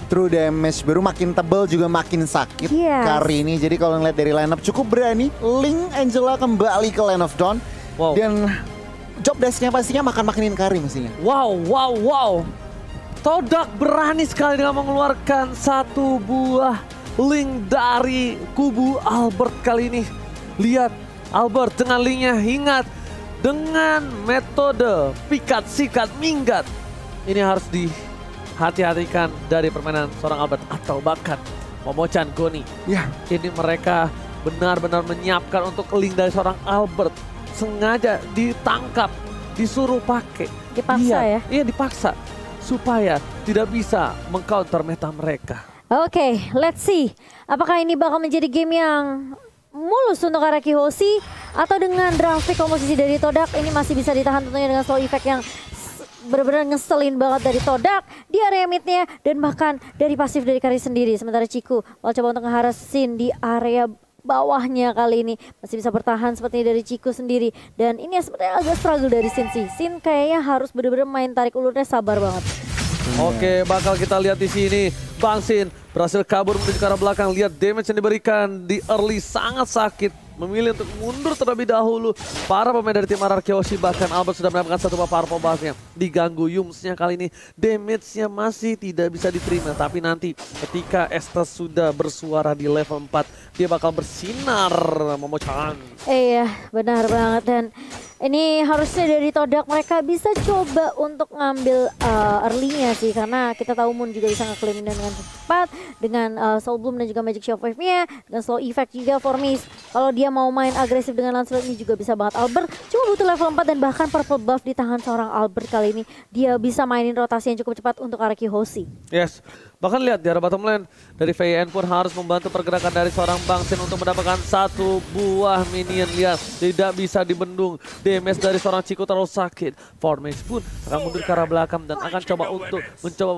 true damage baru makin tebal juga makin sakit kali ini. Jadi kalau ngeliat dari lineup cukup berani. Ling Angela kembali ke Land of Dawn. Dan job desk-nya pastinya makan-makanin Karim pastinya. Wow. Todak berani sekali dengan mengeluarkan satu buah link dari kubu Albert kali ini. Lihat Albert dengan linknya, ingat dengan metode pikat, sikat, minggat. Ini harus dihati-hatikan dari permainan seorang Albert atau bahkan Momochan Goni. Ini mereka benar-benar menyiapkan untuk link dari seorang Albert. Sengaja ditangkap, disuruh pakai. Dipaksa ya? Iya dipaksa. Supaya tidak bisa mengcounter meta mereka. Oke, let's see. Apakah ini bakal menjadi game yang mulus untuk Araki Hoshi? Atau dengan grafik komposisi dari Todak ini masih bisa ditahan tentunya dengan slow effect yang benar-benar ngeselin banget dari Todak di area midnya. Dan bahkan dari pasif dari Kari sendiri. Sementara Ciku mau coba untuk ngeharas Sin di area bawahnya kali ini. Masih bisa bertahan seperti dari Ciku sendiri. Dan ini sebenarnya agak struggle dari Sin sih. Sin kayaknya harus benar-benar main tarik ulurnya sabar banget. Oke, bakal kita lihat di sini. Bang Sin berhasil kabur menuju ke arah belakang. Lihat damage yang diberikan di early sangat sakit. Memilih untuk mundur terlebih dahulu. Para pemain dari tim Araki Hoshi, bahkan Albert sudah mendapatkan satu powerful buff-nya. Diganggu Yumsnya kali ini. Damage-nya masih tidak bisa diterima. Tapi nanti ketika Estes sudah bersuara di level 4, dia bakal bersinar Momochan. Iya, benar banget. Dan ini harusnya dari Todak mereka bisa coba untuk ngambil early-nya sih. Karena kita tahu Moon juga bisa nge-claim dengan cepat. Dengan Soul Bloom dan juga Magic Shockwave-nya. Dengan slow effect juga for Miss. Kalau dia mau main agresif dengan Lancelot ini juga bisa banget. Albert cuma butuh level 4 dan bahkan purple buff di tangan seorang Albert kali ini. Dia bisa mainin rotasi yang cukup cepat untuk Araki Hoshi. Yes. Bahkan lihat di arah bottom lane dari VN pun harus membantu pergerakan dari seorang Bang Sin untuk mendapatkan satu buah minion. Lihat tidak bisa dibendung. Damage dari seorang Ciku terlalu sakit. Formage pun akan mundur ke arah belakang dan akan coba untuk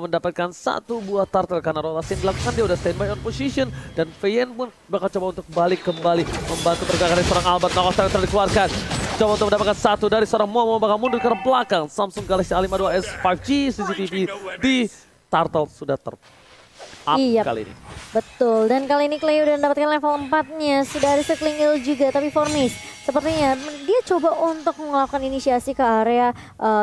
mendapatkan satu buah turtle karena rotasi yang dilakukan dia udah standby on position dan VN pun bakal coba untuk balik kembali membantu pergerakan dari seorang Albert. Knockouts yang dikeluarkan. Coba untuk mendapatkan satu dari seorang Momo bakal mundur ke arah belakang. Samsung Galaxy A52s 5G CCTV di Turtle sudah up kali ini. Betul, dan kali ini Clay udah mendapatkan level 4-nya. Sudah ada circling heal juga, tapi Formis sepertinya dia coba untuk melakukan inisiasi ke area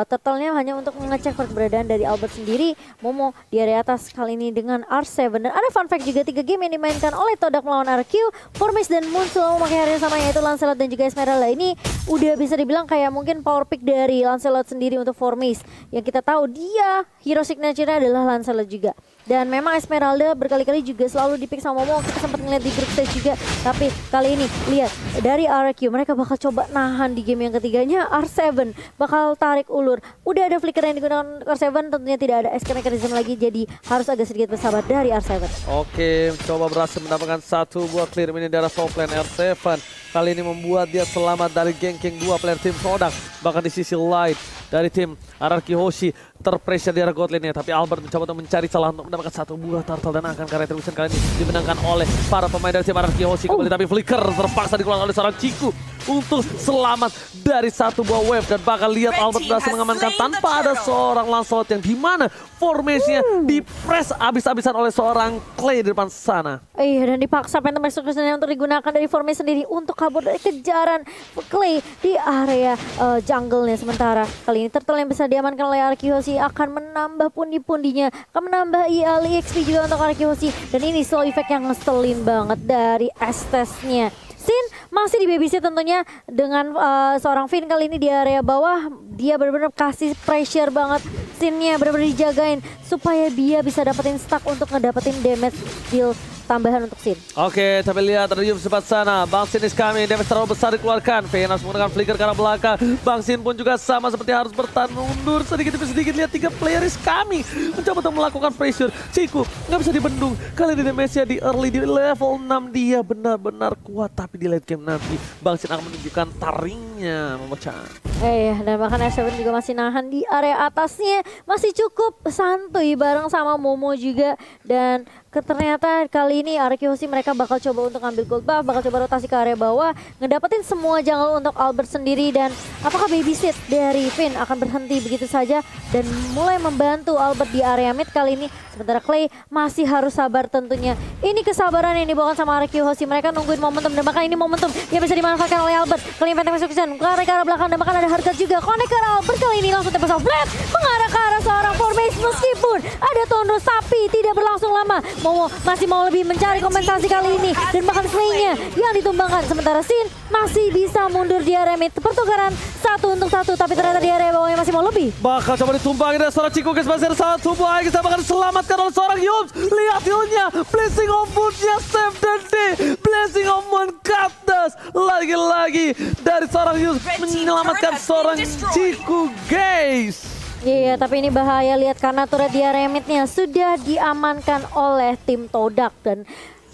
turtle-nya hanya untuk mengecek keberadaan dari Albert sendiri. Momo di area atas kali ini dengan R7. Dan ada fun fact juga, 3 game yang dimainkan oleh Todak melawan RQ, Formis dan Moon selalu memakai area sama, yaitu Lancelot dan juga Esmeralda. Ini udah bisa dibilang kayak mungkin power pick dari Lancelot sendiri untuk Formis. Yang kita tahu dia hero signature-nya adalah Lancelot juga. Dan memang Esmeralda berkali-kali juga selalu di-pick sama Momo. Kita sempat ngeliat di group stage juga. Tapi kali ini lihat dari RQ mereka bakal coba nahan di game yang ketiganya. R7 bakal tarik ulur. Udah ada flicker yang digunakan R7, tentunya tidak ada escape mechanism lagi. Jadi harus agak sedikit bersabar dari R7. Oke, coba berhasil mendapatkan satu buah clear minion dari top lane R7. Kali ini membuat dia selamat dari ganking 2 player tim Todak. Bahkan di sisi lain dari tim Araki Hoshi terpressure di arah god lane-nya. Tapi Albert mencoba untuk mencari celah untuk mendapatkan satu buah turtle. Dan akan karya retribution kali ini dimenangkan oleh para pemain dari tim Araki Hoshi kembali. Tapi flicker terpaksa dikeluarkan oleh seorang Ciku untuk selamat dari satu buah wave. Dan bakal lihat Albert berhasil mengamankan tanpa ada seorang Lancelot yang dimana formasinya di-press abis-abisan oleh seorang Clay di depan sana. Iya, dan dipaksa Phantom Execution untuk digunakan dari formasi sendiri untuk kabur dari kejaran Clay di area jungle-nya. Sementara kali ini turtle yang bisa diamankan oleh Araki Hoshi akan menambah pundi-pundinya, akan menambah EXP juga untuk Araki Hoshi. Dan ini slow effect yang ngeselin banget dari Estes-nya. Sin masih di babysit tentunya dengan seorang Finn kali ini di area bawah. Dia benar-benar kasih pressure banget. Sinnya benar-benar dijagain supaya dia bisa dapetin stack untuk ngedapetin damage deal tambahan untuk Sin. Oke, tapi lihat ada Yum sempat sana. Bang Sin is coming, damage terlalu besar dikeluarkan. VN harus menggunakan flicker ke arah belakang. Bang Sin pun juga sama seperti harus bertahan mundur sedikit demi sedikit. Lihat 3 player is coming. Mencoba untuk melakukan pressure. Ciku nggak bisa dibendung. Kali ini damage-nya di early di level 6. Dia benar-benar kuat, tapi di late game nanti Bang Sin akan menunjukkan taringnya buahnya memecah. Dan bahkan R7 juga masih nahan di area atasnya. Masih cukup santuy bareng sama Momo juga. Dan ternyata kali ini Arkeosi mereka bakal coba untuk ambil gold buff, bakal coba rotasi ke area bawah, ngedapetin semua jungle untuk Albert sendiri. Dan apakah babysit dari Finn akan berhenti begitu saja dan mulai membantu Albert di area mid kali ini. Sementara Clay masih harus sabar tentunya. Ini kesabaran yang dibawakan sama Arkeosi. Mereka nungguin momentum dan bahkan ini momentum yang bisa dimanfaatkan oleh Albert. Kali ini Phantom Execution ke arah belakang dan bahkan ada harga juga. Connect ke arah Albert kali ini langsung tembus off flat mengarah ke arah seorang Formace meskipun ada Tondros tapi tidak berlangsung lama. Momo masih mau lebih mencari kompensasi kali ini dan bahkan Clay-nya yang ditumbangkan. Sementara Sin masih bisa mundur di area mid. Pertukaran 1 untuk 1 tapi ternyata di area bawahnya masih mau lebih. Bakal coba ditumbangin dari seorang Chico guys, masih ada satu buah kita bakal diselamatkan oleh seorang Yums. Lihat healnya, Blessing of Moon-nya save dan day. Blessing of Moon Cactus lagi-lagi dari seorang Yums menyelamatkan seorang Chico guys. Iya, tapi ini bahaya lihat karena turret di area mid-nya sudah diamankan oleh tim Todak dan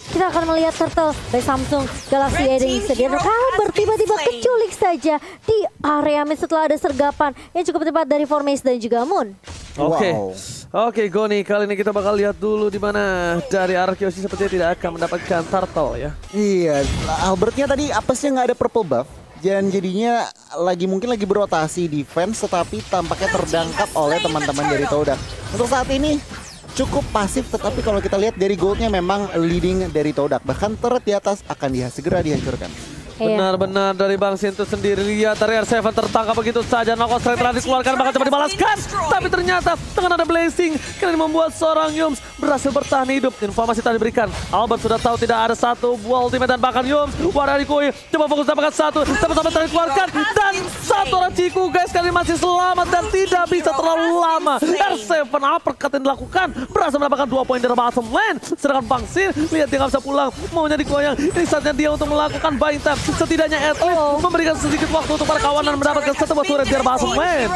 kita akan melihat Turtle dari Samsung Galaxy Edition dan Albert tiba-tiba keculik saja di area mid setelah ada sergapan yang cukup tepat dari Formace dan juga Moon. Oke, Goni, kali ini kita bakal lihat dulu di mana dari Arkeosi sepertinya tidak akan mendapatkan Turtle ya. Iya, Albertnya tadi apa sih nggak ada purple buff? Dan jadinya mungkin lagi berotasi defense tetapi tampaknya terdangkap oleh teman-teman dari Todak. Untuk saat ini cukup pasif tetapi kalau kita lihat dari goldnya memang leading dari Todak. Bahkan turret di atas akan segera dihancurkan. Benar-benar dari Bang Sin itu sendiri. Lihat dari R7 tertangkap begitu saja. Knockout strike telah dikeluarkan bahkan coba dibalaskan. Tapi ternyata dengan ada blessing kali ini membuat seorang Yums berhasil bertahan hidup. Informasi tadi diberikan. Albert sudah tahu tidak ada satu buah ultimate dan bahkan Yums Waradikoi coba fokus dapatkan satu. Sama-sama telah dikeluarkan. Dan satu orang Chico guys kali ini masih selamat dan tidak bisa terlalu lama. R7 uppercut yang dilakukan berhasil mendapatkan 2 poin dari bottom lane. Sedangkan Bang Sin lihat dia nggak bisa pulang. Maunya digoyang. Ini saatnya dia untuk melakukan buying time. Setidaknya at least memberikan sedikit waktu untuk para kawanan mendapatkan satu buah turret biar bottom lane.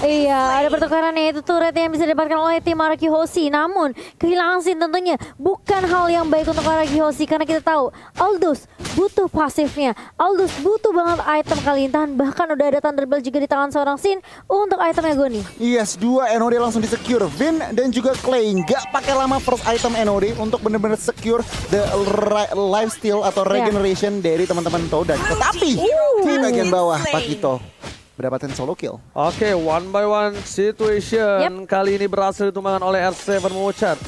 Iya, ada pertukaran yaitu turret yang bisa didapatkan oleh tim Arkeosi. Namun kehilangan Sin tentunya bukan hal yang baik untuk Arkeosi karena kita tahu Aldous butuh pasifnya. Aldous butuh banget item kali ini. Bahkan udah ada Thunderbolt juga di tangan seorang Sin untuk itemnya Goni. Yes, 2 NOD langsung di-secure. Vin dan juga Clay nggak pakai lama first item NOD untuk benar-benar secure the lifesteal atau regeneration dari teman-teman Todak. Tetapi di bagian bawah Pakito mendapatkan solo kill. Oke, one by one situation. Kali ini berhasil ditumbangkan oleh R7 Mochar.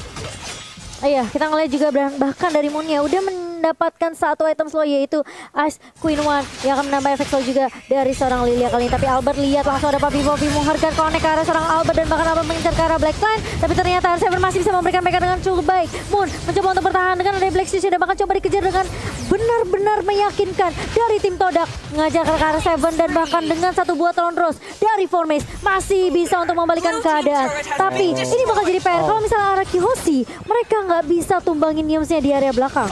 Iya, kita ngeliat juga bahkan dari Moon-nya udah mendapatkan satu item slow yaitu Ice Queen One yang akan menambah efek slow juga dari seorang Lilia kali ini. Tapi Albert lihat langsung ada Papi menghargai connect ke arah seorang Albert dan bahkan Albert mengincar ke arah Blackline. Tapi ternyata R7 masih bisa memberikan backup dengan cukup baik. Moon mencoba untuk bertahan dengan ada Black Stitch dan bahkan coba dikejar dengan benar-benar meyakinkan dari tim Todak. Mengajar ke arah R7 dan bahkan dengan satu buah Tondros dari Formace masih bisa untuk membalikan keadaan. Tapi ini bakal jadi PR kalau misalnya Arkeosi mereka nggak bisa tumbangin Yumsnya di area belakang.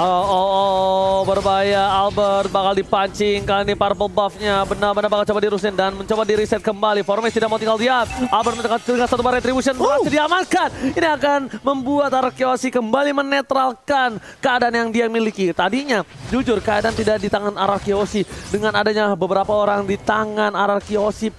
Berbahaya. Albert bakal dipancing. Kali ini purple buff-nya benar-benar bakal coba dirusin dan mencoba di reset kembali. Formace tidak mau tinggal diam. Albert dengan satu bar retribution berhasil diamankan. Ini akan membuat Arkeosi kembali menetralkan keadaan yang dia miliki. Tadinya jujur keadaan tidak di tangan Arkeosi dengan adanya beberapa orang di tangan Arkeosi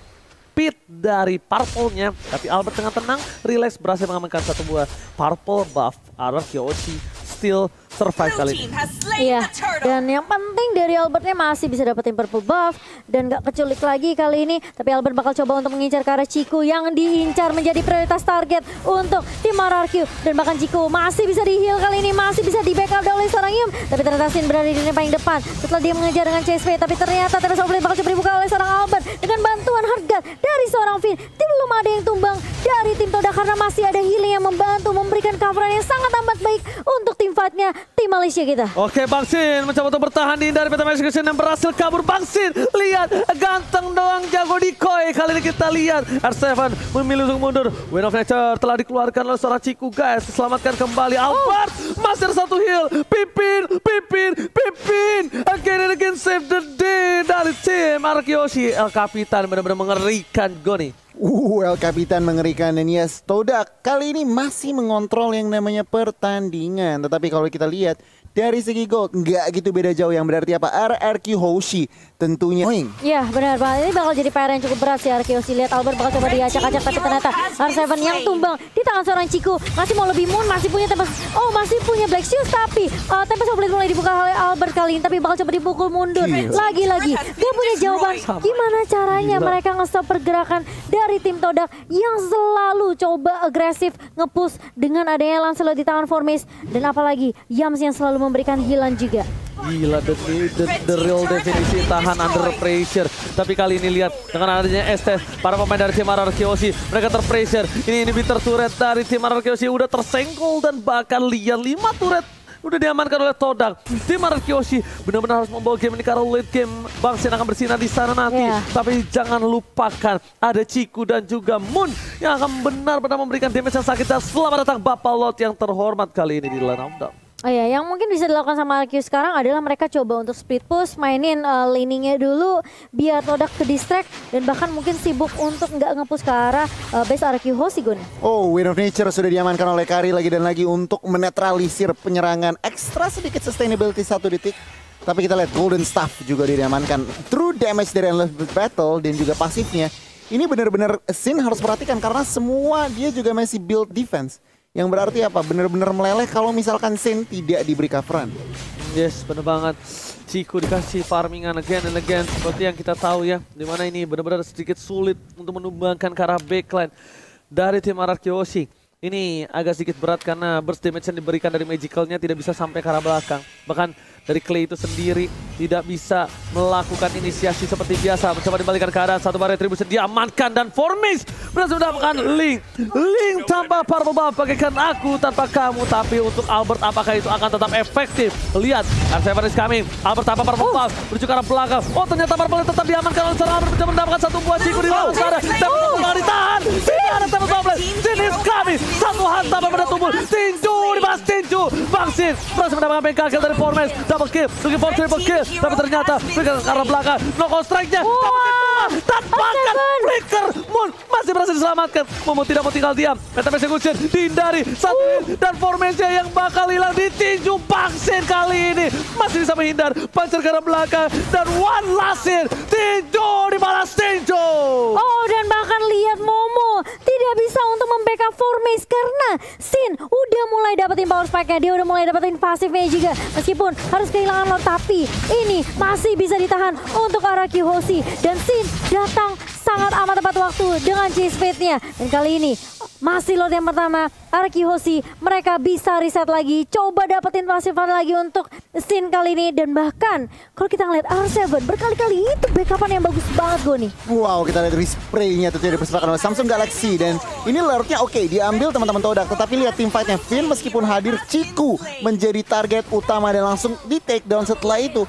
pit dari purple-nya. Tapi Albert dengan tenang, relax berhasil mengamankan satu buah purple buff. Arkeosi still survive kali ini. Iya, dan yang penting dari Albertnya masih bisa dapetin purple buff dan gak keculik lagi kali ini. Tapi Albert bakal coba untuk mengincar ke arah Chico yang diincar menjadi prioritas target untuk tim RRQ. Dan bahkan Chico masih bisa di-heal kali ini, masih bisa di-backup oleh seorang Yum. Tapi ternyata Sin berada di lini paling depan setelah dia mengejar dengan CSP. Tapi ternyata Terus Offlane bakal coba dibuka oleh seorang Albert dengan bantuan harga dari seorang Finn. Belum ada yang tumbang dari tim Todak karena masih ada healing yang membantu memberikan coveran yang sangat amat baik untuk tim fightnya tim Malaysia kita. Oke, Bang Sin mencoba untuk bertahan di dari Phantom Execution dan berhasil kabur. Bang Sin, lihat ganteng doang jago decoy. Kali ini kita lihat R7 memilih untuk mundur. Wind of Nature telah dikeluarkan oleh seorang Chico guys. Selamatkan kembali Albert. Masih ada satu heal. Pipin. Again and again save the day dari tim Arkeosi. El Capitan benar-benar mengerikan Goni. El Capitan mengerikan dan yes, Todak kali ini masih mengontrol yang namanya pertandingan. Tetapi kalau kita lihat dari segi gold nggak gitu beda jauh, yang berarti apa? RRQ Hoshi tentunya. Iya benar banget, ini bakal jadi PR yang cukup berat sih RRQ Hoshi. Lihat Albert bakal coba diacak-acak, tapi ternyata R7 yang tumbang di tangan seorang Ciku. Masih mau lebih Moon, masih punya Tempest, masih punya Black Shoes, tapi Tempest of Blade mulai dibuka oleh Albert kali ini, tapi bakal coba dipukul mundur. Lagi-lagi gak punya jawaban gimana caranya mereka nge-stop pergerakan dari tim Todak yang selalu coba agresif nge-push dengan adanya Lancelot di tangan Formis, dan apalagi Yams yang selalu memberikan healan juga. Gila, the real definisi tahan under pressure. Tapi kali ini lihat dengan adanya Estes, para pemain dari tim RRQ Hoshi mereka terpressure. Ini inhibitor turret dari tim RRQ Hoshi udah tersenggol, dan bahkan lihat 5 turret udah diamankan oleh Todak. Tim RRQ Hoshi benar-benar harus membawa game ini karena late game Bang Sin akan bersinar di sana nanti. Tapi jangan lupakan ada Ciku dan juga Moon yang akan benar-benar memberikan damage yang sakit. Dan selamat datang Bapak Lot yang terhormat kali ini di Line of Down. Oh ya, yang mungkin bisa dilakukan sama RRQ sekarang adalah mereka coba untuk split push, mainin laningnya dulu biar Todak ke distract, dan bahkan mungkin sibuk untuk nggak nge-push ke arah base RRQ Hoshi, Gun. Wind of Nature sudah diamankan oleh Kari lagi dan lagi untuk menetralisir penyerangan ekstra sedikit sustainability 1 detik. Tapi kita lihat Golden Staff juga diamankan. True damage dari Endless Battle dan juga pasifnya. Ini benar-benar Sin harus perhatikan karena semua dia juga masih build defense. Yang berarti apa? Benar-benar meleleh kalau misalkan Sin tidak diberi coveran. Yes, benar banget. Ciku dikasih farmingan again and again. Seperti yang kita tahu ya, dimana ini benar-benar sedikit sulit untuk menumbangkan ke arah backline dari tim RRQ Hoshi. Ini agak sedikit berat karena burst damage yang diberikan dari magicalnya tidak bisa sampai ke arah belakang. Bahkan dari Clay itu sendiri tidak bisa melakukan inisiasi seperti biasa. Mencoba dibalikan keadaan, satu bar retribution diamankan, dan Formis berhasil mendapatkan Link. Link tanpa purple buff bagaikan aku tanpa kamu. Tapi untuk Albert apakah itu akan tetap efektif? Lihat, R7 is coming. Albert tanpa purple buff menuju ke arah belakang. Ternyata purple tetap diamankan oleh seorang Albert. Mencoba mendapatkan satu buah Ciku di belakang sana. Tapi ditahan. Sini ada Tempest Double. Sini is coming. Satu hantam pada tubuh. Tinju dibahas Tinju. Bang Sin berhasil mendapatkan bengkel dari Formis. Double kill, looking for triple kill, tapi ternyata Flicker ke arah belakang, knockout strike-nya, tanpakan Flicker, Moon masih berhasil diselamatkan. Momo tidak mau tinggal diam, Phantom Execution dihindari, satu dan formasinya yang bakal hilang ditinju. Bang Sin kali ini masih bisa menghindar, pancer ke arah belakang, dan one last hit, tinju dibalas tinju. Dan bahkan lihat Momo tidak bisa untuk membackup Formis karena Sin udah mulai dapetin power spike-nya, dia udah mulai dapetin pasifnya juga, meskipun harus kehilangan Lord, tapi ini masih bisa ditahan untuk RRQ Hoshi, dan Sin datang sangat amat tepat waktu dengan chase fate-nya. Dan kali ini masih Lord yang pertama, RRQ Hoshi mereka bisa reset lagi, coba dapetin pasifan lagi untuk Sin kali ini. Dan bahkan kalau kita ngeliat R7 berkali-kali itu backupan yang bagus banget Goni. Wow, kita lihat respray-nya tuh dari persepakan oleh Samsung Galaxy, dan ini Lordnya oke diambil teman-teman Todak, tetapi lihat tim fight-nya Finn meskipun hadir, Ciku menjadi target utama dan langsung di take down. Setelah itu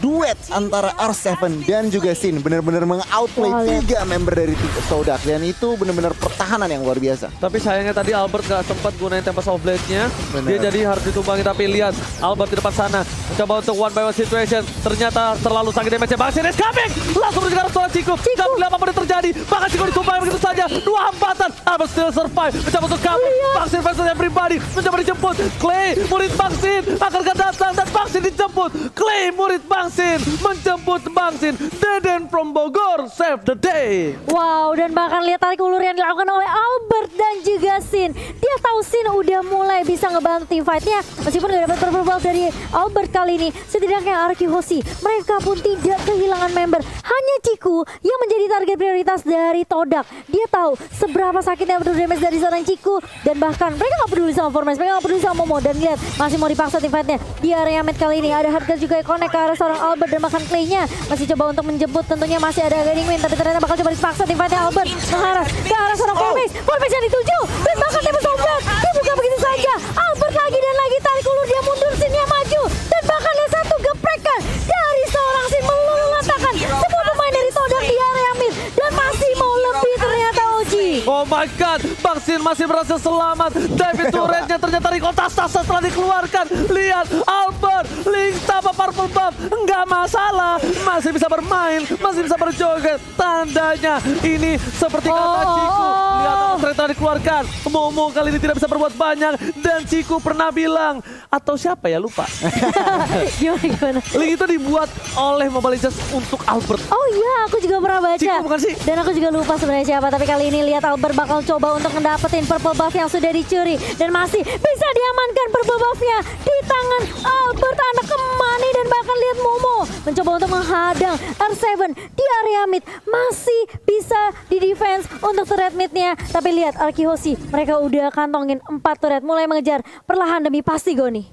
duet antara R7 dan juga Sin benar-benar meng-outplay 3 member dari tim Todak, dan itu benar-benar pertahanan yang luar biasa. Tapi sayangnya tadi Albert gak sempat gunain Tempest of Blade-nya. Dia jadi harus ditumbangi, tapi lihat Albert di depan sana mencoba untuk one by one situation. Ternyata terlalu sakit damage-nya. Bang Sin is coming! Langsung menuju ke arah seorang Ciku. Gak boleh apapun yang terjadi. Bahkan Ciku ditumbangi begitu saja. 2 hambatan. Albert still survive. Mencoba untuk cover. Bang Sin versus everybody. Mencoba dijemput. Clay, murid Bang Sin akan datang, dan Bang Sin dijemput. Clay, murid Bang Sin menjemput Bang Sin. Deden from Bogor save the day. Wow, dan bahkan lihat tarik ulur yang dilakukan oleh Albert dan juga Sin. Dia tahu Sin udah mulai bisa ngebantu tim fight-nya, meskipun gak dapat purple buff dari Albert kali ini. Setidaknya RRQ Hoshi mereka pun tidak kehilangan member. Hanya Ciku yang menjadi target prioritas dari Todak. Dia tahu seberapa sakitnya betul damage dari seorang Ciku, dan bahkan mereka gak peduli sama Formis, mereka gak peduli sama Momo. Dan lihat masih mau dipaksa tim fight-nya di area mid kali ini. Ada Hardcore juga yang connect ke arah seorang Albert, dan bahkan Clay-nya masih coba untuk menjemput. Tentunya masih ada Guiding Wind, tapi ternyata bakal coba dipaksa tim fight-nya. Albert mengarah ke arah seorang Formis. Formis yang dituju, dan bahkan Tempest of Blade dibuka begitu saja. Albert lagi dan lagi tarik ulur, dia mundur, Sin-nya maju, dan bahkan lihat satu geprekan dari seorang Sin meluluh-lantakan semua pemain dari Todak di area mid, dan masih mau lebih ternyata Oji. Oh my god, Bang Sin masih berhasil selamat. David turretnya ternyata rekontastasa setelah dikeluarkan. Lihat Albert, Link tanpa purple membuff, enggak masalah. Masih bisa bermain, masih bisa berjoget. Tandanya ini seperti kata Ciku. Lihat kereta dikeluarkan. Momo kali ini tidak bisa berbuat banyak. Dan Ciku pernah bilang, atau siapa ya lupa. Gimana? Link itu dibuat oleh Mobile Legends untuk Albert. Oh iya, aku juga pernah baca. Ciku bukan sih? Dan aku juga lupa sebenarnya siapa. Tapi kali ini lihat Albert bakal coba untuk mendapatkan purple buff yang sudah dicuri. Dan masih bisa diamankan purple buffnya di tangan Albert, anak kemani. Dan bahkan lihat Momo mencoba untuk menghadang R7 di area mid. Masih bisa di defense untuk turret midnya. Tapi lihat Arkihoshi, mereka udah kantongin 4 turret. Mulai mengejar perlahan demi pasti Goni.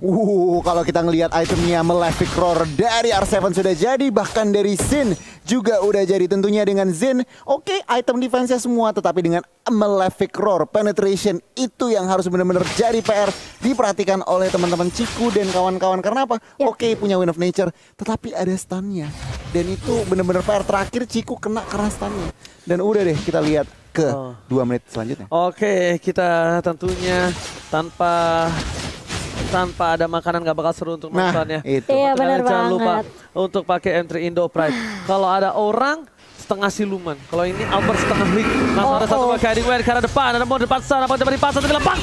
Kalau kita ngelihat itemnya Malefic Roar dari R7 sudah jadi. Bahkan dari Xin juga udah jadi. Tentunya dengan Xin, oke, item defense-nya semua. Tetapi dengan Malefic Roar, penetration itu yang harus benar-benar jadi PR. Diperhatikan oleh teman-teman Ciku dan kawan-kawan. Karena apa? Oke, punya Wind of Nature. Tetapi ada stunnya. Dan itu benar-benar PR terakhir Ciku kena karena stunnya. Dan udah deh kita lihat ke 2 menit selanjutnya. Oke, kita tentunya tanpa ada makanan gak bakal seru untuk nontonnya. Itu. Iya, benar banget. Jangan lupa untuk pakai entry Indo Pride. Kalau ada orang setengah siluman. Kalau ini Albert setengah link. Langsung ada satu pakai Hiding Ware ke arah depan. Ada mau depan sana, mau coba dipasang tapi lepas.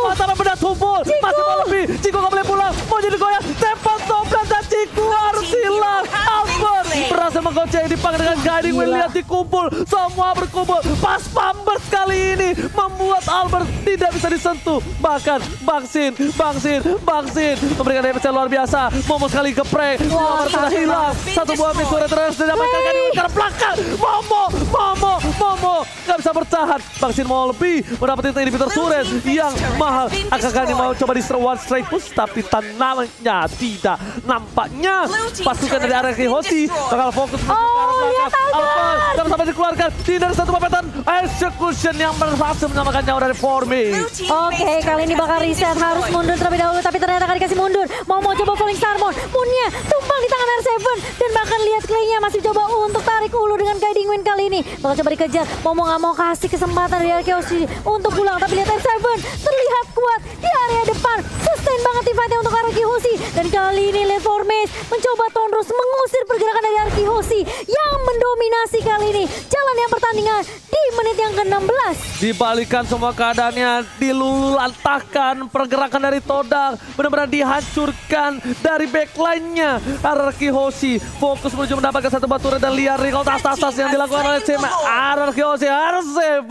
Mata benda tumpul. Masih mau lebih. Ciku gak boleh pulang. Mau jadi goyang. Tempat toprak dan Ciku harus hilang. Albert berhasil menggoceng Dipang dengan Guiding Wheel. Lihat dikumpul. Semua berkumpul. Pas Pambers kali ini membuat Albert tidak bisa disentuh. Bahkan Bangsin memberikan damage yang luar biasa. Momo sekali geprek. Albert sudah hilang. Satu buah missile terus didapatkan Guiding Wheel karena belakang. Momo gak bisa bertahan. Bangsin mau lebih mendapatkan inhibitor turret yang mahal. Akan mau coba di one straight push tapi tanamnya tidak. Nampaknya pasukan dari Arkihoshi bakal fokus ke arah belakang. Albert gak sampai dikeluarkan. Tidak satu papetan execution yang berhasil menyelamatkan nyawa dari Forming. Oke, kali ini bakal reset, harus mundur terlebih dahulu, tapi ternyata gak dikasih mundur. Mau coba Falling Starmon, Moonnya tumpang di tangan R7, dan bahkan lihat Clay-nya masih coba untuk tarik ulu dengan Guiding Wind kali ini. Bakal coba dikejar, mau gak mau kasih kesempatan dari Arkihoshi untuk pulang, tapi lihat R7 terlihat kuat di area depan. Sustain banget teamfight-nya untuk Arkihoshi, dan kali ini lihat Formace mencoba terus mengusir pergerakan dari Arkihoshi yang mendominasi kali ini jalannya pertandingan di menit yang ke-16. Dibalikan semua keadaannya, dilulantahkan pergerakan dari Todang, benar-benar dihancurkan dari backline-nya. Arkihoshi fokus menuju mendapatkan satu batu dan liar recall tas-tas yang dilakukan oleh tim Arkihoshi. R7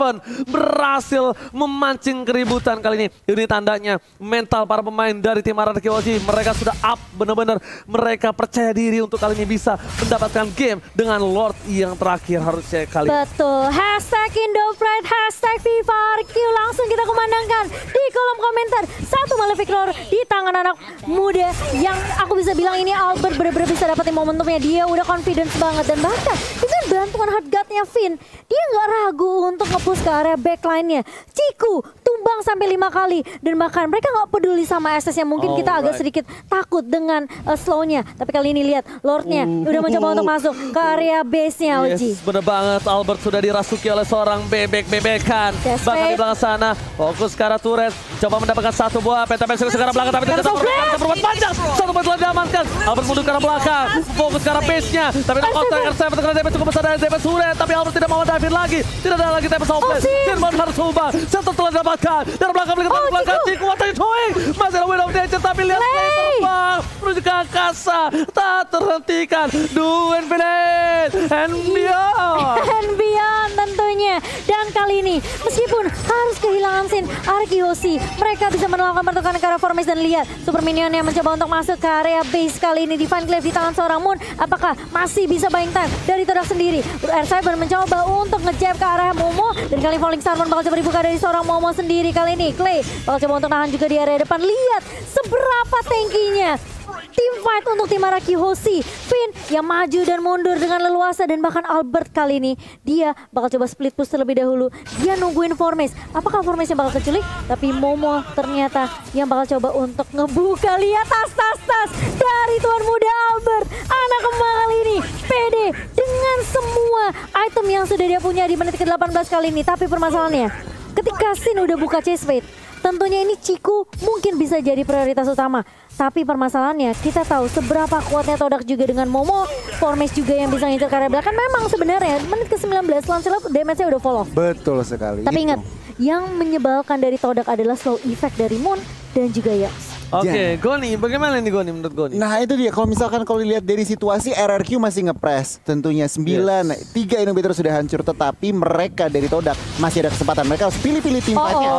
berhasil memancing keributan kali ini. Ini tandanya mental para pemain dari tim Arkihoshi, mereka sudah up benar-benar. Mereka percaya diri untuk kali ini bisa mendapatkan game dengan Lord yang terakhir harusnya kali ini. Betul, hashtag Indopride, hashtag FIFARQ langsung kita kumandangkan di kolom komentar. Satu Malefic Roar di tangan anak muda yang aku bisa bilang ini Albert benar-benar bisa dapetin momentumnya. Dia udah confidence banget dan bahkan dengan bantuan hard guard-nya Finn, dia nggak ragu untuk nge-push ke area backline-nya. Ciku tumbang sampai 5 kali dan bahkan mereka nggak peduli sama SS-nya. Mungkin kita agak sedikit takut dengan slow-nya, tapi kali ini lihat Lord-nya udah mencoba untuk masuk ke area base-nya. Oji. Yes, bener banget. Albert sudah dirasuki oleh seorang bebek-bebekan. Bahkan di belakang sana, fokus ke arah turret. Coba mendapatkan satu buah pentapex ke arah belakang, tapi tidak bisa berbuat panjang. Satu buah telah diamankan. Albert mundur ke arah belakang, fokus ke arah base-nya. Tapi knock-out R7 terkena damage cukup besar dari damage turret. Tapi Albert tidak mau dive lagi. Tidak ada lagi damage outplay. Firman harus ubah. Satu telah didapatkan. Dari belakang, belakang. Ciku, what are you doing? Masih ada Wind of Nature, tapi lihat play terbang menuju ke angkasa. Tak terhentikan. Do infinite and beyond. And beyond tentunya. Dan kali ini meskipun harus kehilangan Sin, Arkihoshi, mereka bisa melakukan pertukaran ke arah Formace dan lihat Super Minion yang mencoba untuk masuk ke area base kali ini. Divine Glaive di tangan seorang Moon. Apakah masih bisa buying time dari Todang sendiri? R7 mencoba untuk ngejab ke arah Momo dan kali Falling Starmon bakal coba dibuka dari seorang Momo sendiri kali ini. Clay bakal coba untuk nahan juga di area depan. Lihat seberapa tankinya tim fight untuk tim Arkihoshi. Finn yang maju dan mundur dengan leluasa dan bahkan Albert kali ini dia bakal coba split push terlebih dahulu. Dia nungguin Formace. Apakah Formace yang bakal keculik? Tapi Momo ternyata yang bakal coba untuk ngebuka. Lihat tas dari tuan muda Albert. Anak kembang kali ini pede dengan semua item yang sudah dia punya di menit ke-18 kali ini. Tapi permasalahannya ketika Sin udah buka chase fate, Tentunya ini Ciku mungkin bisa jadi prioritas utama. Tapi permasalahannya kita tahu seberapa kuatnya Todak juga dengan Momo. Formis juga yang bisa ngincer karya belakang. Memang sebenarnya menit ke-19 Lancelot damage-nya udah fall off. Betul sekali. Tapi ingat, yang menyebalkan dari Todak adalah slow effect dari Moon dan juga Yax. Oke, Goni, bagaimana nih Goni menurut Goni? Nah itu dia, kalau dilihat dari situasi RRQ masih ngepres. Tentunya 3 inhibitor sudah hancur, tetapi mereka dari Todak masih ada kesempatan. Mereka harus pilih-pilih tim fight-nya.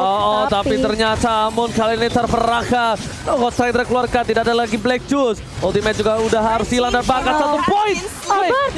Tapi ternyata Moon kali ini terperangkap. Ghost Rider keluarkan, tidak ada lagi Black Juice. Ultimate juga udah harus hilang dan bahkan 1 poin.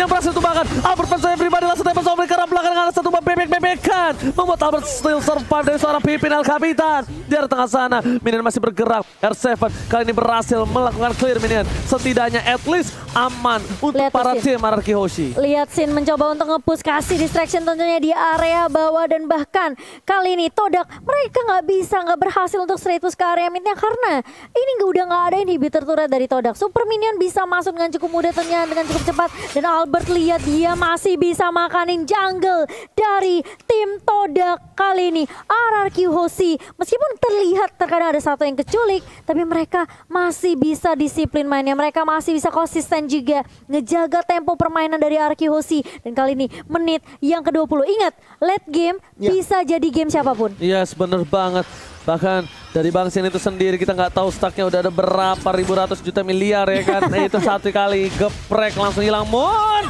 Yang berhasil tumbangkan. Albert Fans everybody langsung tembak sama mereka belakang dengan 1 bebek-bebekan. Membuat Albert still survive dari seorang pimpin El Capitan. Di arah tengah sana, minion masih bergerak. R7 kali ini berhasil melakukan clear minion. Setidaknya at least aman untuk para tim RRQ Hoshi. Lihat Sin mencoba untuk nge-push, kasih distraction tentunya di area bawah. Dan bahkan kali ini Todak mereka nggak berhasil untuk straight push ke area midnya. Karena ini udah nggak ada inhibitor turret dari Todak. Super minion bisa masuk dengan cukup mudah tentunya, dengan cukup cepat. Dan Albert lihat dia masih bisa makanin jungle dari tim Todak kali ini. RRQ Hoshi meskipun terlihat terkadang ada satu yang keculik, tapi mereka masih bisa disiplin mainnya. Mereka masih bisa konsisten juga ngejaga tempo permainan dari RRQ Hoshi. Dan kali ini menit yang ke-20. Ingat, late game bisa jadi game siapapun. Yes, bener banget. Bahkan dari Bang Sin itu sendiri kita nggak tahu stacknya udah ada berapa ribu ratus juta miliar ya kan. Itu satu kali geprek langsung hilang. Moon!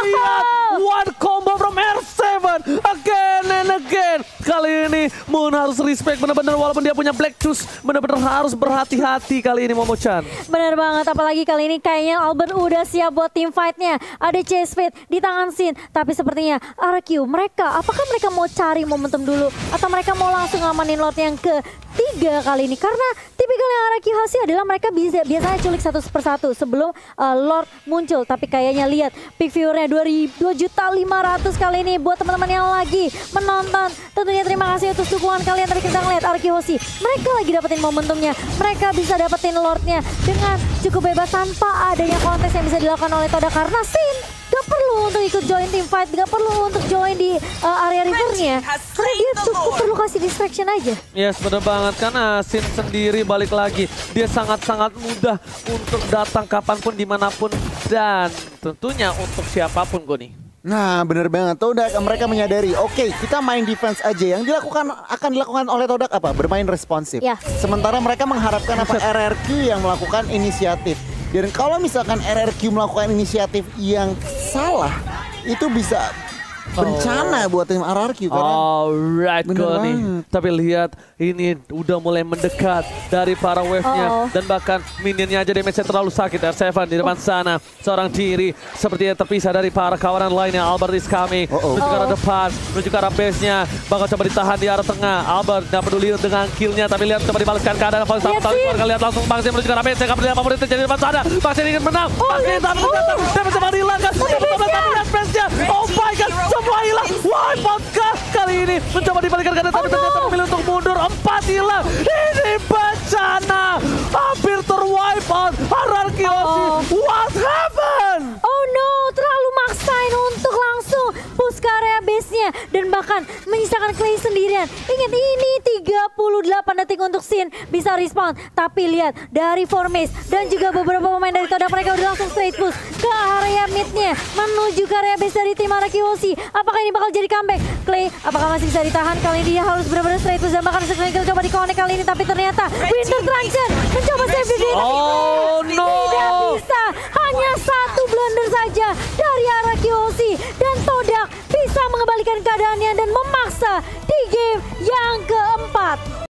Lihat, one combo from R7 again and again. Kali ini Moon harus respect bener-bener, walaupun dia punya Black Juice, bener-bener harus berhati-hati kali ini Momo-chan. Bener banget, apalagi kali ini kayaknya Albert udah siap buat team fight-nya. Ada chase speed di tangan Sin, tapi sepertinya RRQ apakah mereka mau cari momentum dulu atau mereka mau langsung ngamanin Lord yang ke-3 kali ini? Karena tipikalnya RRQ Hoshi adalah mereka biasanya culik satu persatu sebelum Lord muncul. Tapi kayaknya lihat pick viewernya 2.500.000 kali ini. Buat teman-teman yang lagi menonton, tentunya terima kasih atas dukungan kalian. Tadi kita ngeliat RRQ Hoshi, mereka lagi dapetin momentumnya. Mereka bisa dapetin Lordnya dengan cukup bebas tanpa adanya kontes yang bisa dilakukan oleh Todak. Karena Sin gak perlu untuk ikut join team fight, gak perlu untuk join di area rivernya. Karena dia cukup perlu kasih distraction aja. Yes, bener banget. Karena Sin sendiri balik lagi, dia sangat-sangat mudah untuk datang kapanpun, dimanapun, dan tentunya untuk siapapun Goni. Nah bener banget, Todak mereka menyadari, oke, kita main defense aja. Yang akan dilakukan oleh Todak apa? Bermain responsif. Sementara mereka mengharapkan RRQ yang melakukan inisiatif. Dan kalau misalkan RRQ melakukan inisiatif yang salah, itu bisa bencana buat tim RRQ. Alright Goni. Tapi lihat ini udah mulai mendekat dari para wave-nya. Dan bahkan minionnya aja damage-nya terlalu sakit. R7 di depan sana. Seorang diri sepertinya terpisah dari para kawanan lainnya. Albert is coming. Menuju ke arah depan. Menuju ke arah base-nya. Bakal coba ditahan di arah tengah. Albert gak peduli dengan kill-nya. Tapi lihat coba dibalaskan keadaan. Lihat langsung Bang Sin menuju ke arah base-nya. Gak peduli apa yang terjadi di depan sana. Bang Sin ingin menang. Bang Sin tapi coba dihilangkan. Tapi lihat base-nya. Oh my god. Semua hilang. Wipe out kali ini. Mencoba dibalikan keadaan. Tapi ternyata memilih untuk mundur. 4 hilang. Ini bencana. Hampir terwipe out. RRQ Hoshi. What happened? Oh no, terlalu maksain untuk langsung push ke area base-nya. Dan bahkan menyisakan Clay sendirian. Ingat ini 38 detik untuk Sin bisa respawn. Tapi lihat dari Formis dan juga beberapa pemain dari Todak, mereka udah langsung straight push ke area mid-nya. Menuju ke area base dari tim RRQ Hoshi. Apakah ini bakal jadi comeback? Clay apakah masih bisa ditahan? Kali ini dia harus benar-benar straight push. Dan bahkan Sekaligus coba di-connect kali ini. Tapi ternyata Winter Transition mencoba save the day. Tidak bisa. Hanya satu blunder saja dari RRQ Hoshi. Dan Todak bisa mengembalikan keadaannya dan memaksa di game yang keempat.